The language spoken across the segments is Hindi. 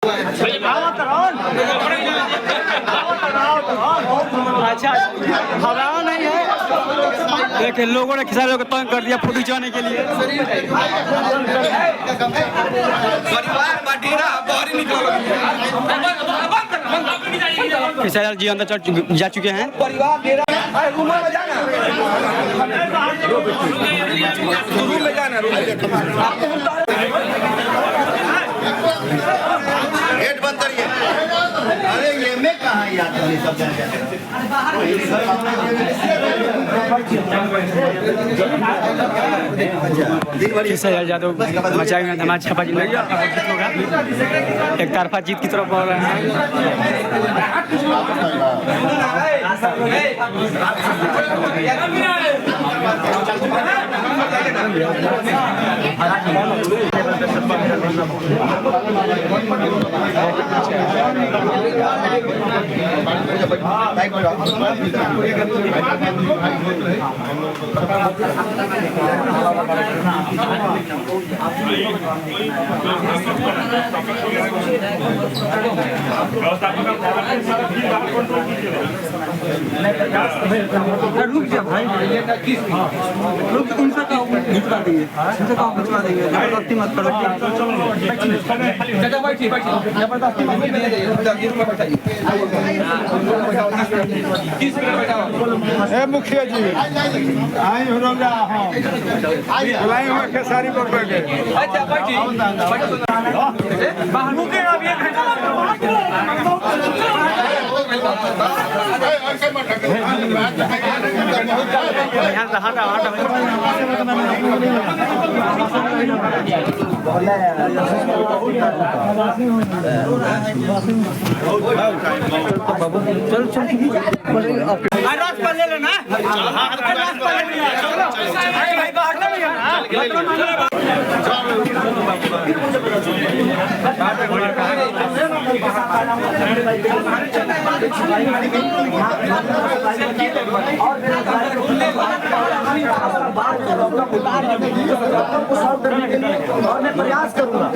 अच्छा हवा नहीं है। देखिए लोगों ने किसान लोग तंग कर दिया फोटो खिंचाने के लिए। किसान जी अंदर जा चुके हैं। गेट बंद करिए। अरे ये में कहाँ याद है सब किसान यादव मचाए हुए धमाल छापा जी होगा। एक तरफा जीत की तरफ बढ़ रहे हैं। रुक जा भाई, रुक उनसे का भिजवा देंगे, उनसे का भिजवा देंगे। जबरदस्ती मत करो। जबरदस्ती मत ए मुखिया जी आई हो रहा हां बुलाई हुआ के सारी पकड़ के। अच्छा बैठी बाहर मुके अब ये घंटा चल चल ले लेना। भाई बाहर और मैं प्रयास करूंगा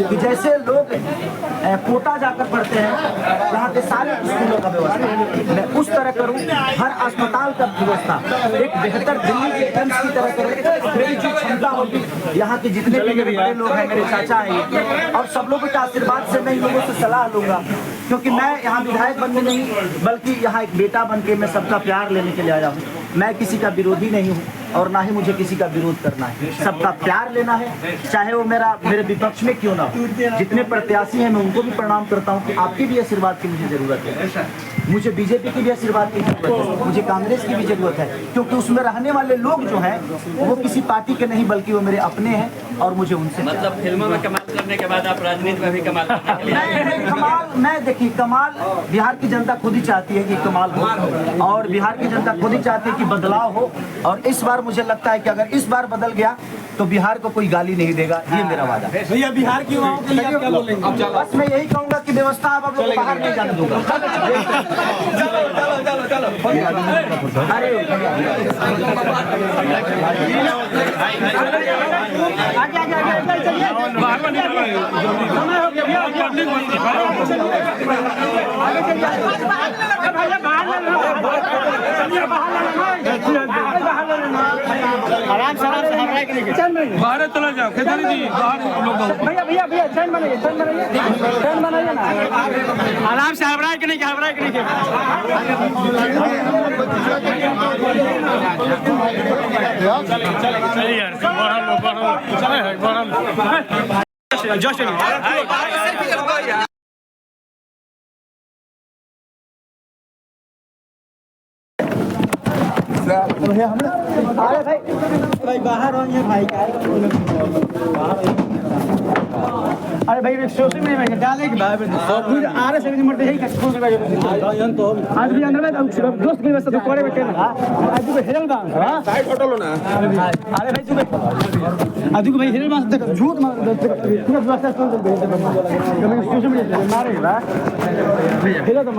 कि जैसे लोग कोटा जाकर पढ़ते हैं यहाँ के सारे स्कूलों का व्यवस्था मैं उस तरह करूँ। हर अस्पताल का व्यवस्था एक बेहतर दिल्ली के एम्स की तरह करूँ। मेरी जो क्षमता होगी यहाँ के जितने भी मेरे बड़े लोग हैं, मेरे चाचा हैं, और सब लोगों के आशीर्वाद से मैं इन लोगों से सलाह लूंगा, क्योंकि मैं यहाँ विधायक बनने नहीं बल्कि यहाँ एक बेटा बन के मैं सबका प्यार लेने के लिए आया हूँ। मैं किसी का विरोधी नहीं हूँ और ना ही मुझे किसी का विरोध करना है। सबका प्यार लेना है, चाहे वो मेरे विपक्ष में क्यों ना हो। जितने प्रत्याशी हैं मैं उनको भी प्रणाम करता हूँ कि आपकी भी आशीर्वाद की मुझे जरूरत है। मुझे बीजेपी की भी आशीर्वाद की जरूरत है, मुझे कांग्रेस की भी जरूरत है, क्योंकि उसमें रहने वाले लोग जो हैं वो किसी पार्टी के नहीं बल्कि वो मेरे अपने हैं और मुझे उनसे मतलब फिल्मों में कमाल करने के बाद आप राजनीति में भी कमाल करने के लिए मैं देखिए कमाल बिहार की जनता खुद ही चाहती है कि कमाल हो, और बिहार की जनता खुद ही चाहती है कि बदलाव हो। और इस बार मुझे लगता है कि अगर इस बार बदल गया तो बिहार को कोई गाली नहीं देगा, ये मेरा वादा है। भैया बिहार की युवाओं के लिए क्या बोलेंगे? बस मैं यही कहूँगा कि व्यवस्था आप लोग बाहर नहीं जाने दूंगा। अरे आराम से बाहर चला जाओ। खेसारी जी बाहर भैया भैया भैया चैन बनाइए ना। आराम से हबराए के नहीं चलिए यार जस्ट भाई बाहर हो भाई अरे भाई सोशल मीडिया डाले कि भाई फिर आ रहे से मरते है छोड़ के तो आज भी अंदर में दोस्त की व्यवस्था करे बैठे ना आज भी हेरल बा हां साइड फोटो लो ना। अरे भाई तू आज भी भाई हेरल बा देख झूठ मार पूरा व्यवस्था सोशल मीडिया मारे हेरल तो